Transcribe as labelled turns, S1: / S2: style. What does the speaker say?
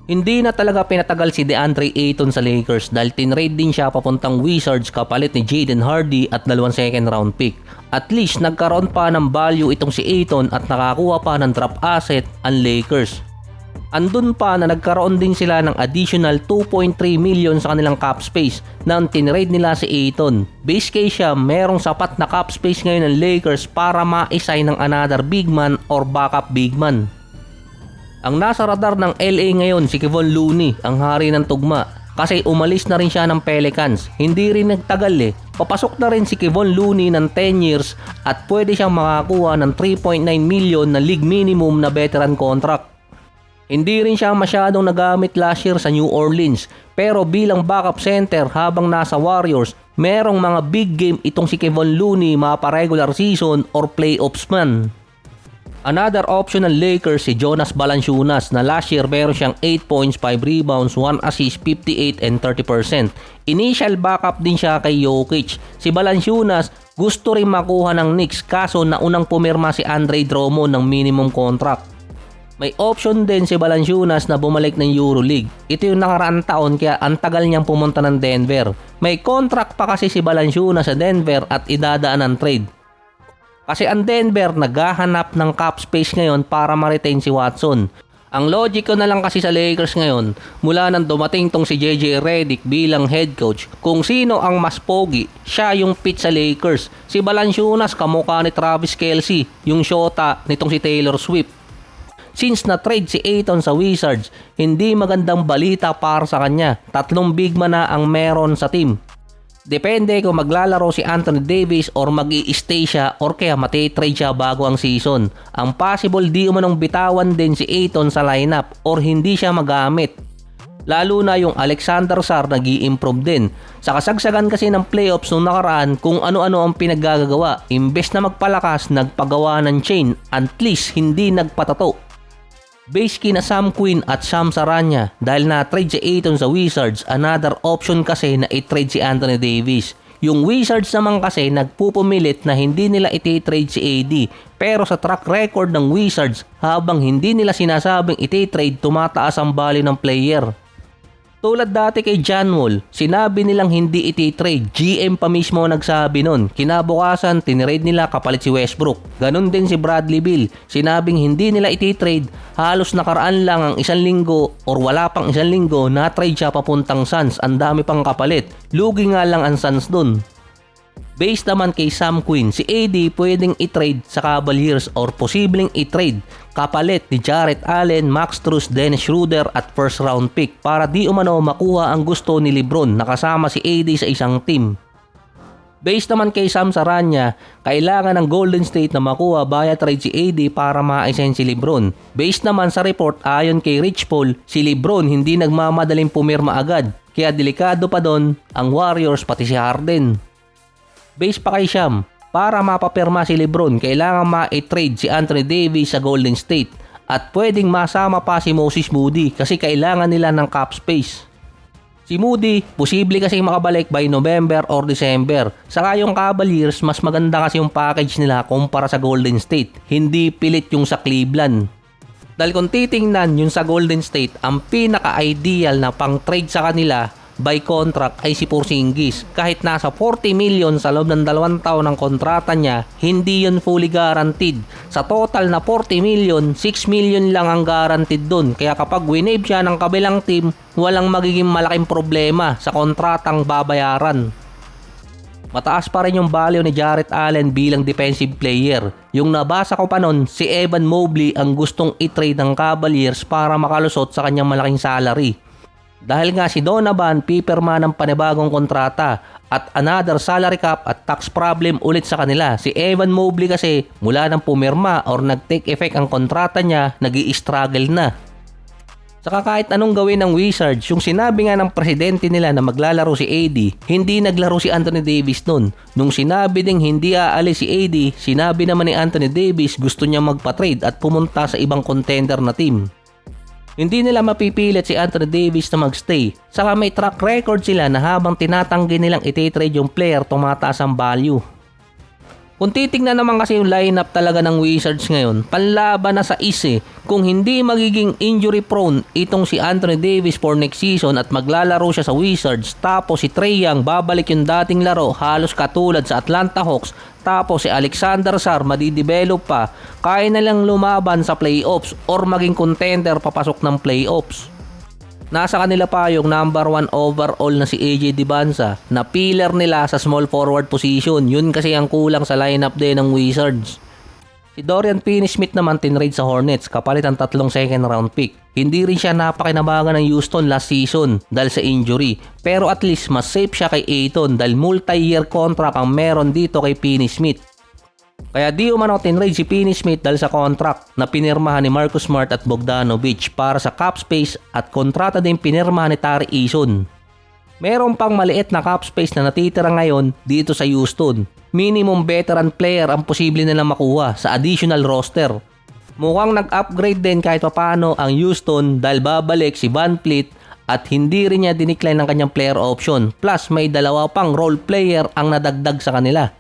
S1: Hindi na talaga pinatagal si DeAndre Ayton sa Lakers dahil tinrade din siya papuntang Wizards kapalit ni Jaden Hardy at 2 second round pick. At least nagkaroon pa ng value itong si Ayton at nakakuha pa ng draft asset ang Lakers. Andun pa na nagkaroon din sila ng additional 2.3 million sa kanilang cap space nang tinrade nila si Ayton. Base case siya, merong sapat na cap space ngayon ng Lakers para ma-assign ng another big man or backup big man. Ang nasa radar ng LA ngayon si Kevon Looney, ang hari ng tugma. Kasi umalis na rin siya ng Pelicans. Hindi rin nagtagal Papasok na rin si Kevon Looney ng 10 years at pwede siyang makakuha ng 3.9 million na league minimum na veteran contract. Hindi rin siya masyadong nagamit last year sa New Orleans. Pero bilang backup center habang nasa Warriors, merong mga big game itong si Kevon Looney mapa-regular season or playoffs man. Another option ng Lakers si Jonas Valanciunas na last year meron siyang 8 points, 5 rebounds, 1 assist, 58 and 30%. Initial backup din siya kay Jokic. Si Valanciunas gusto rin makuha ng Knicks kaso naunang pumirma si Andre Drummond ng minimum contract. May option din si Valanciunas na bumalik ng EuroLeague. Ito yung nakaraang taon kaya ang tagal niyang pumunta ng Denver. May contract pa kasi si Valanciunas sa Denver at idadaan ng trade. Kasi ang Denver naghahanap ng cap space ngayon para ma-retain si Watson. Ang logic ko na lang kasi sa Lakers ngayon, mula nang dumating tong si JJ Redick bilang head coach, kung sino ang mas pogi, siya yung fit sa Lakers. Si Valanciunas kamukha ni Travis Kelce, yung shota nitong si Taylor Swift. Since na-trade si Ayton sa Wizards, hindi magandang balita para sa kanya. 3 big man na ang meron sa team. Depende kung maglalaro si Anthony Davis or mag-i-stay siya or kaya mati-trade siya bago ang season. Ang possible di umanong bitawan din si Ayton sa lineup or hindi siya magamit. Lalo na yung Alexander Sarr nag-i-improve din. Sa kasagsagan kasi ng playoffs nung nakaraan kung ano-ano ang pinaggagawa. Imbes na magpalakas, nagpagawa ng chain, at least hindi nagpatato. Base kina Sam Quinn at Sham Charania dahil na-trade si Ayton sa Wizards, another option kasi na i-trade si Anthony Davis. Yung Wizards naman kasi nagpupumilit na hindi nila iti-trade si AD pero sa track record ng Wizards habang hindi nila sinasabing iti-trade tumataas ang value ng player. Tulad dati kay John Wall, sinabi nilang hindi iti-trade, GM pa mismo nagsabi nun. Kinabukasan, tinrade nila kapalit si Westbrook. Ganon din si Bradley Beal, sinabing hindi nila iti-trade, halos nakaraan lang ang 1 linggo or wala pang 1 linggo na-trade siya papuntang Suns, ang dami pang kapalit. Lugi nga lang ang Suns dun. Based naman kay Sam Quinn, si AD pwedeng i-trade sa Cavaliers or posibleng i-trade kapalit ni Jarrett Allen, Max Strus, Dennis Schroeder at first round pick para di umano makuha ang gusto ni LeBron na kasama si AD sa isang team. Based naman kay Sham Charania, kailangan ng Golden State na makuha via trade si AD para ma-assign si LeBron. Based naman sa report ayon kay Rich Paul, si LeBron hindi nagmamadaling pumirma agad kaya delikado pa doon ang Warriors pati si Harden. Base pa kay Sham, para mapapirma si LeBron, kailangan ma-trade si Anthony Davis sa Golden State at pwedeng masama pa si Moses Moody kasi kailangan nila ng cap space. Si Moody, posible kasi makabalik by November or December. Saka yung Cavaliers, mas maganda kasi yung package nila kumpara sa Golden State. Hindi pilit yung sa Cleveland. Dahil kung titingnan yung sa Golden State, ang pinaka-ideal na pang-trade sa kanila by contract ay si Porzingis. Kahit nasa 40 million sa loob ng 2 taon ng kontrata niya, hindi yun fully guaranteed. Sa total na 40 million, 6 million lang ang guaranteed dun. Kaya kapag winave siya ng kabilang team, walang magiging malaking problema sa kontratang babayaran. Mataas pa rin yung value ni Jarrett Allen bilang defensive player. Yung nabasa ko pa nun, si Evan Mobley ang gustong i-trade ng Cavaliers para makalusot sa kanyang malaking salary. Dahil nga si Donovan pipirma ng panibagong kontrata at another salary cap at tax problem ulit sa kanila. Si Evan Mobley kasi mula nang pumirma or nag-take effect ang kontrata niya, nag-i-struggle na. Saka kahit anong gawin ng Wizards, yung sinabi nga ng presidente nila na maglalaro si AD, hindi naglaro si Anthony Davis nun. Nung sinabi ding hindi aalis si AD, sinabi naman ni Anthony Davis gusto niya magpa-trade at pumunta sa ibang contender na team. Hindi nila mapipilit si Anthony Davis na magstay. Saka may track record sila na habang tinatanggi nilang iti-trade yung player, tumataas ang value. Kung titignan naman kasi yung lineup talaga ng Wizards ngayon, panlaban na sa kung hindi magiging injury prone itong si Anthony Davis for next season at maglalaro siya sa Wizards, tapos si Trae Young babalik yung dating laro halos katulad sa Atlanta Hawks, tapos si Alexander Sarr madidevelop pa, kaya na lang lumaban sa playoffs or maging contender papasok ng playoffs. Nasa kanila pa yung number 1 overall na si AJ Dibonsa na pillar nila sa small forward position. Yun kasi ang kulang sa lineup din ng Wizards. Si Dorian Finney-Smith naman tinrade sa Hornets kapalit ang 3 second round pick. Hindi rin siya napakinabangan ng Houston last season dahil sa injury. Pero at least mas safe siya kay Ayton dahil multi-year contract ang meron dito kay Finney-Smith. Kaya di umano tinrade si Finney-Smith dahil sa contract na pinirmahan ni Marcus Smart at Bogdanovic para sa cap space at kontrata din pinirmahan ni Tari Eason. Meron pang maliit na cap space na natitira ngayon dito sa Houston. Minimum veteran player ang posible nilang makuha sa additional roster. Mukhang nag-upgrade din kahit papano ang Houston dahil babalik si Van Fleet at hindi rin niya dinikline ang kanyang player option. Plus may 2 pang role player ang nadagdag sa kanila.